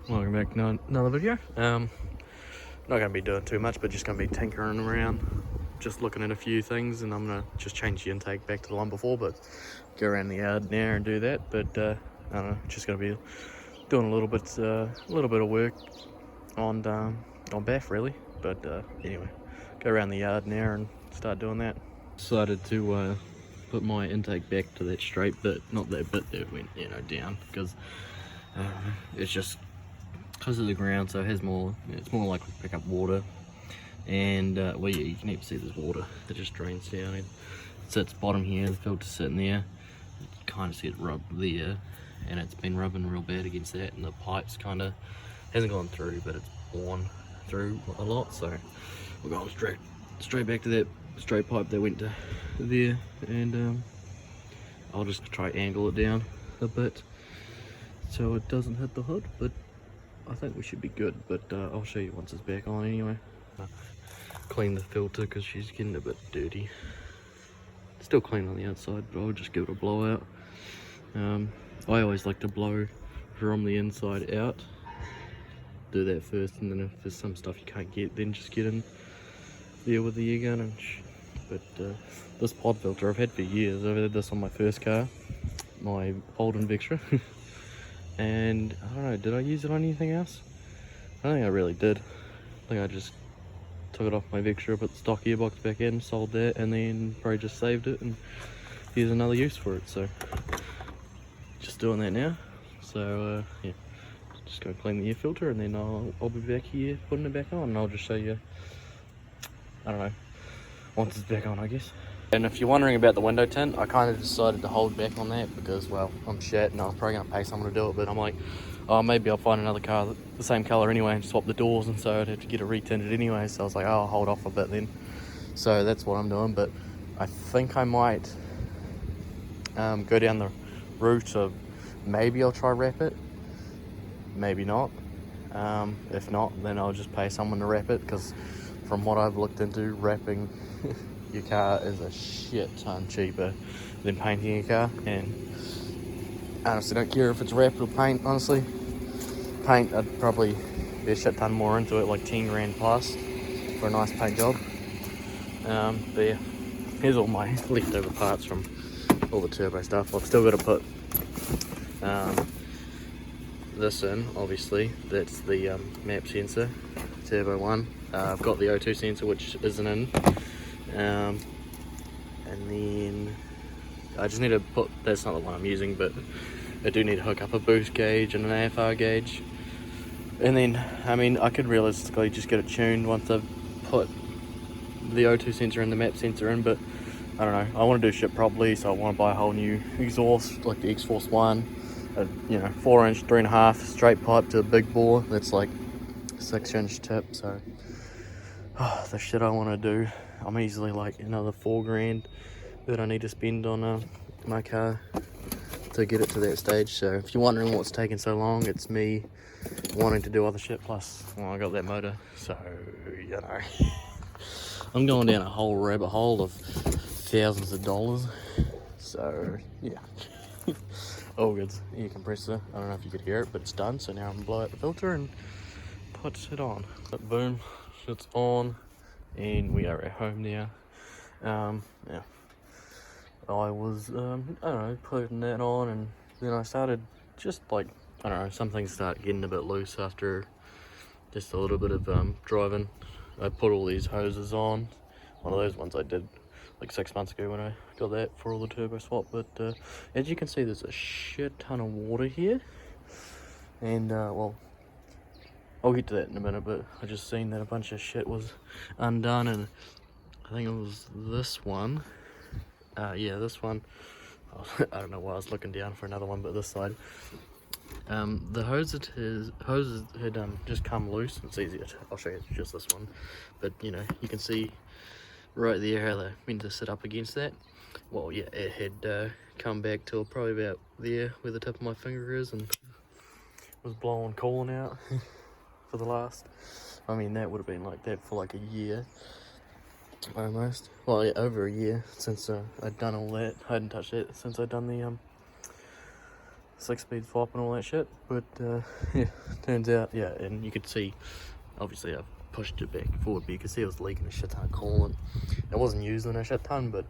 Welcome back to another video. Not going to be doing too much, but just going to be tinkering around, just looking at a few things, and I'm going to just change the intake back to the one before, but go around the yard now and do that. But I don't know, just going to be doing a little bit of work on BAF really. But anyway, go around the yard now and start doing that. Decided to put my intake back to that straight bit, not that bit that went down, because it's just because of the ground, so it's more likely to pick up water. And well, yeah, you can even see there's water that just drains down. It sits bottom here, the filter's sitting there. You kind of see it rub there, and it's been rubbing real bad against that, and the pipe's kind of hasn't gone through, but it's worn through a lot. So we're going straight back to that straight pipe that went to there, and I'll just try angle it down a bit so it doesn't hit the hood, but I think we should be good. But I'll show you once it's back on anyway. Clean the filter because she's getting a bit dirty. Still clean on the outside, but I'll just give it a blowout. I always like to blow from the inside out. Do that first, and then if there's some stuff you can't get, then just get in there with the air gun. And but this pod filter I've had for years. I've had this on my first car, my Holden Vectra. And I don't know, did I use it on anything else? I don't think I really did. I think I just took it off my Vectra, put the stock gearbox back in, sold that, and then probably just saved it and used another use for it. So just doing that now. So yeah, just gonna clean the air filter, and then I'll be back here putting it back on, and I'll just show you, I don't know, once it's back on, I guess. And if you're wondering about the window tint, I kind of decided to hold back on that because, well, I'm shit and I'm probably going to pay someone to do it, but I'm like, oh, maybe I'll find another car the same colour anyway and swap the doors, and so I'd have to get it retinted anyway, so I was like, oh, I'll hold off a bit then. So that's what I'm doing, but I think I might go down the route of maybe I'll try wrap it, maybe not. If not, then I'll just pay someone to wrap it, because from what I've looked into, wrapping your car is a shit ton cheaper than painting your car. And I honestly don't care if it's wrapped or paint. Honestly, paint, I'd probably be a shit ton more into it, like 10 grand plus for a nice paint job. But yeah, here's all my leftover parts from all the turbo stuff. I've still got to put this in, obviously. That's the map sensor, turbo one. I've got the O2 sensor, which isn't in. And then I just need to put, that's not the one I'm using, but I do need to hook up a boost gauge and an AFR gauge. And then, I mean, I could realistically just get it tuned once I've put the O2 sensor and the map sensor in, but I don't know, I want to do shit properly, so I want to buy a whole new exhaust, like the X-Force 1, a 4-inch, 3.5 straight pipe to a big bore that's like 6-inch tip. So the shit I want to do, I'm easily like another 4 grand that I need to spend on my car to get it to that stage. So if you're wondering what's taking so long, it's me wanting to do other shit, plus, well, I got that motor, so you know. I'm going down a whole rabbit hole of thousands of dollars. So yeah. Oh, good. Air compressor, I don't know if you could hear it, but it's done. So now I'm gonna blow out the filter and put it on. But boom, it's on, and we are at home now. Yeah, I was I don't know, putting that on, and then I started just like, I don't know, some things start getting a bit loose after just a little bit of driving. I put all these hoses on. One of those ones I did like 6 months ago when I got that for all the turbo swap. But as you can see, there's a shit ton of water here, and well, I'll get to that in a minute, but I just seen that a bunch of shit was undone, and I think it was this one. Yeah, this one. I don't know why I was looking down for another one, but this side. The hoses had just come loose. It's easier to, I'll show you just this one. But you know, you can see right there how they're meant to sit up against that. Well, yeah, it had come back till probably about there where the tip of my finger is, and was blowing coolant out for the last, I mean, that would have been like that for like a year almost. Well, yeah, over a year since I'd done all that. I hadn't touched it since I'd done 6-speed swap and all that shit. But yeah, turns out, yeah, and you could see, obviously I've pushed it back forward, but you could see it was leaking a shit ton of coolant. It wasn't using a shit ton, but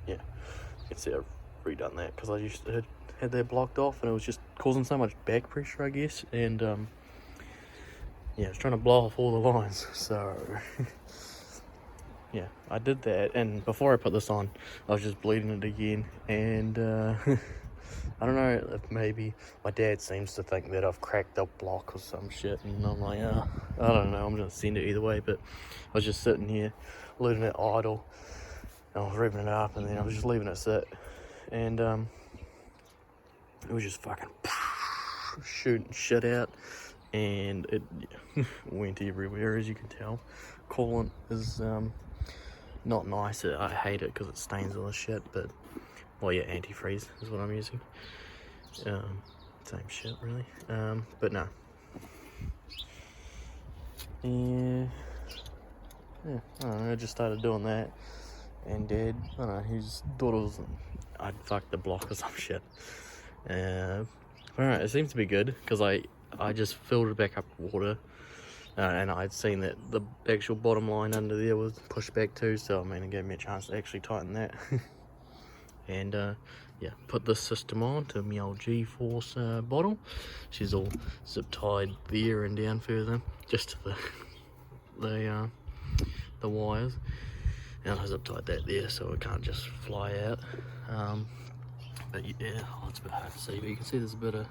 yeah, you can see I've redone that because I used to had that blocked off and it was just causing so much back pressure, I guess, and yeah, I was trying to blow off all the lines, so yeah, I did that, and before I put this on, I was just bleeding it again, and I don't know if maybe my dad seems to think that I've cracked the block or some shit, and I'm like, I don't know, I'm gonna send it either way, but I was just sitting here, letting it idle, and I was revving it up, and then I was just leaving it sit, and it was just fucking shooting shit out, and it went everywhere, as you can tell. Coolant is not nice. I hate it because it stains all the shit, but well, yeah, antifreeze is what I'm using. Same shit really, but no. Yeah, I don't know, I just started doing that, and Dad, I don't know, he just thought it was, I'd fucked the block or some shit. Alright, it seems to be good, because I just filled it back up with water, and I'd seen that the actual bottom line under there was pushed back too, so I mean, it gave me a chance to actually tighten that. And yeah, put this system on to my old G-Force bottle. She's all zip tied there and down further, just to the wires, and I zip tied that there so it can't just fly out. But yeah, it's a bit hard to see, but you can see there's a bit of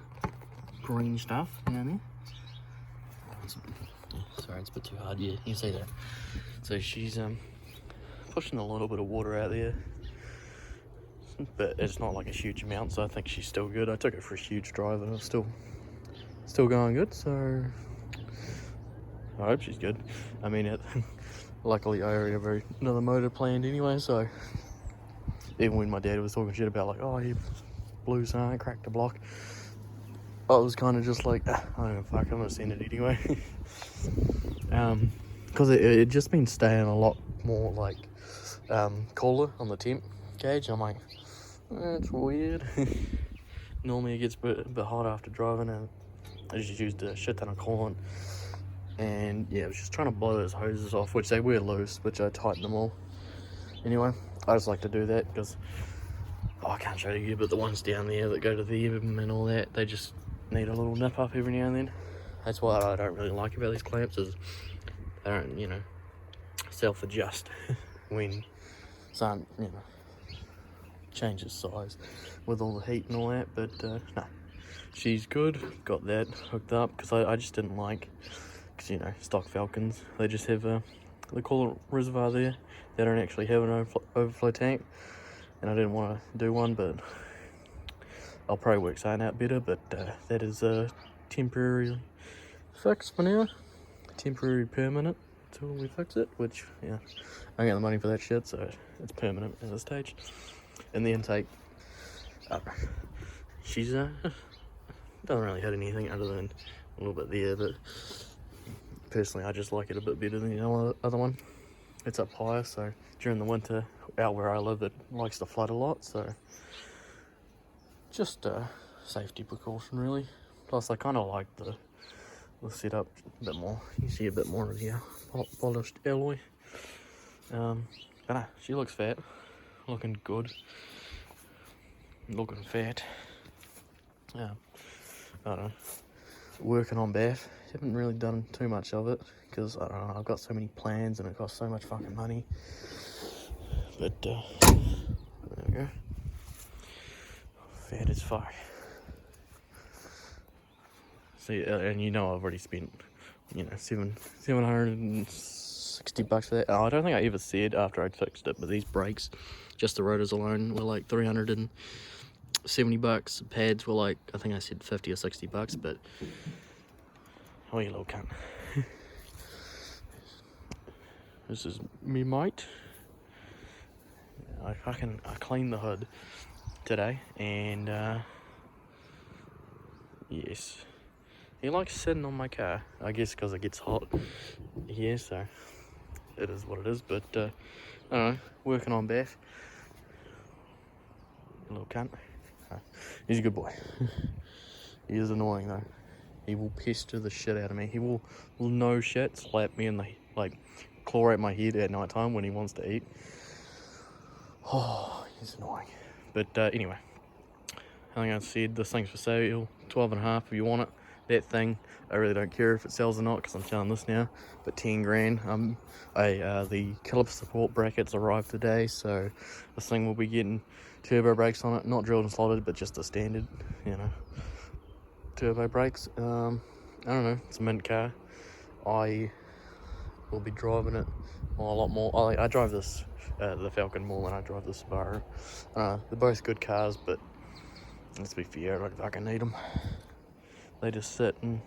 green stuff down there. Sorry, it's a bit too hard. Yeah, you can see that. So she's pushing a little bit of water out there, but it's not like a huge amount, so I think she's still good. I took it for a huge drive and it's still going good, so I hope she's good. I mean, luckily I already have another motor planned anyway, so even when my dad was talking shit about like, oh, you blew something, cracked the block, I was kind of just like, I don't know, fuck, I'm gonna send it anyway. Because it just been staying a lot more like cooler on the temp gauge. I'm like, that's weird. Normally it gets a bit hot after driving, and I just used a shit ton of coolant, and yeah, I was just trying to blow those hoses off, which they were loose, which I tightened them all. Anyway, I just like to do that because I can't show you, but the ones down there that go to them and all that, they just need a little nip up every now and then. That's what I don't really like about these clamps, is they don't, you know, self-adjust when sun, you know, changes size with all the heat and all that. But no, she's good. Got that hooked up because I just didn't like, because you know, stock Falcons, they just have the coolant reservoir there. They don't actually have an overflow tank, and I didn't want to do one, but I'll probably work something out better. But that is a temporary fix for now, temporary permanent until we fix it, which, yeah, I got the money for that shit, so it's permanent at this stage. And the intake, she's doesn't really hit anything other than a little bit there, but personally I just like it a bit better than the other one. It's up higher, so during the winter out where I live, it likes to flood a lot, so just a safety precaution really. Plus I kind of like the setup a bit more. You see a bit more of the polished alloy. But no, she looks fat, looking good, looking fat. I don't know, working on BAF, haven't really done too much of it because I don't know, I've got so many plans and it costs so much fucking money. But there we go, fat as fuck. See, and you know I've already spent, you know, $760 for that. Oh, I don't think I ever said after I'd fixed it, but these brakes, just the rotors alone, were like $370. Pads were like, I think I said 50 or 60 bucks, but oh, you little cunt. This is me mate. I cleaned the hood today, and yes, he likes sitting on my car, I guess because it gets hot here, so it is what it is. But I don't know, working on BAF, you little cunt. He's a good boy. He is annoying though. He will pester the shit out of me. He will no shit slap me in the, like, claw at my head at night time when he wants to eat. Oh, he's annoying. But anyway, I think I said this thing's for sale, 12.5 if you want it. That thing, I really don't care if it sells or not because I'm selling this now, but 10 grand. The caliper support brackets arrived today, so this thing will be getting turbo brakes on it, not drilled and slotted, but just a standard, you know, turbo brakes. I don't know, it's a mint car. I will be driving it a lot more. I drive this, the Falcon, more than I drive the Subaru. They're both good cars, but let's be fair, I don't fucking need them. They just sit, and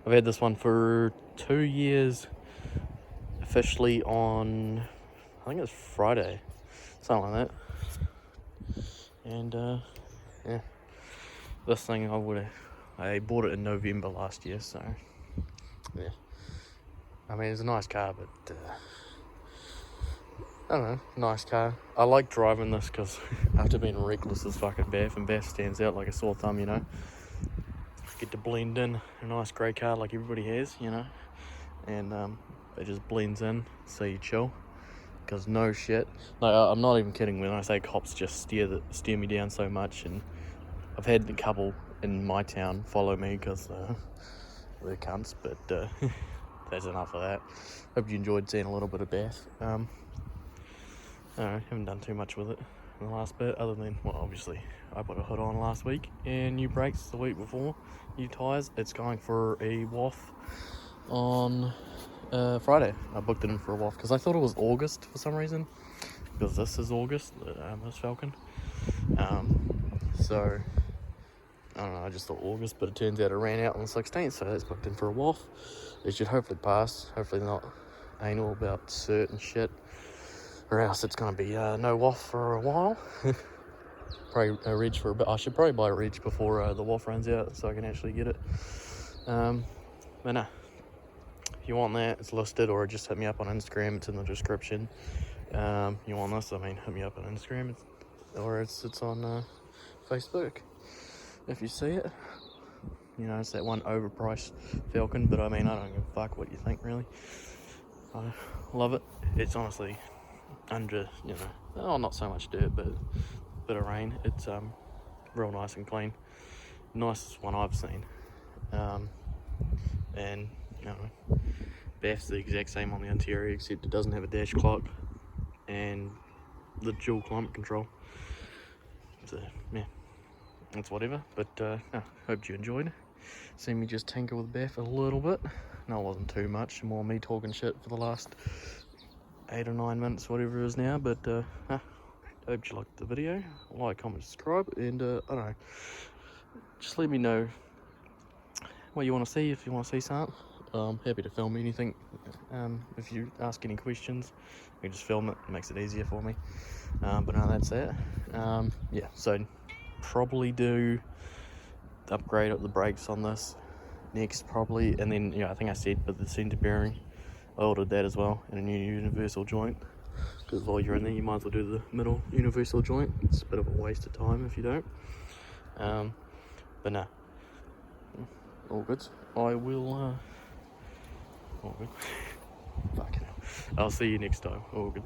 I've had this one for 2 years, officially on, I think it's Friday, something like that. And yeah, this thing I bought it in November last year, so yeah. I mean, it's a nice car, but I don't know, nice car. I like driving this because after being reckless as fucking BAF, and BAF stands out like a sore thumb, you know. Get to blend in a nice grey car like everybody has, you know, and it just blends in, so you chill. Because no shit, like, I'm not even kidding when I say cops just steer me down so much, and I've had a couple in my town follow me because they're cunts, but that's enough of that. Hope you enjoyed seeing a little bit of BAF. I don't know, haven't done too much with it in the last bit, other than, well, obviously I put a hood on last week and new brakes the week before, new tyres. It's going for a waff on Friday. I booked it in for a waff because I thought it was August for some reason, because this is August, this Falcon. So I don't know, I just thought August, but it turns out it ran out on the 16th, so that's booked in for a waff. It should hopefully pass, hopefully not anal about certain shit, or else it's going to be no waff for a while. Probably a reg for a bit. I should probably buy a reg before the waff runs out so I can actually get it. But no, if you want that, it's listed, or just hit me up on Instagram, it's in the description. You want this, I mean, hit me up on Instagram, or it's on Facebook if you see it. You know, it's that one overpriced Falcon, but I mean, I don't give a fuck what you think, really. I love it. It's honestly under, you know, oh, not so much dirt, but a bit of rain. It's real nice and clean. Nicest one I've seen. And, you know, BAF's the exact same on the interior, except it doesn't have a dash clock and the dual climate control. So, yeah, it's whatever. But, hope you enjoyed. Seen me just tinker with BAF a little bit. No, it wasn't too much. More me talking shit for the last 8 or 9 minutes, whatever it is now. But, hope you liked the video. Like, comment, subscribe, and, I don't know. Just let me know what you want to see, if you want to see something. I'm happy to film anything. If you ask any questions, you can just film it makes it easier for me. But no, that's it. Yeah, so probably do upgrade up the brakes on this next, probably, and then, yeah, I think I said, but the center bearing, I ordered that as well, and a new universal joint, because while you're in there, you might as well do the middle universal joint. It's a bit of a waste of time if you don't. But no, all good. I will, all good. Fucking hell. I'll see you next time. All good.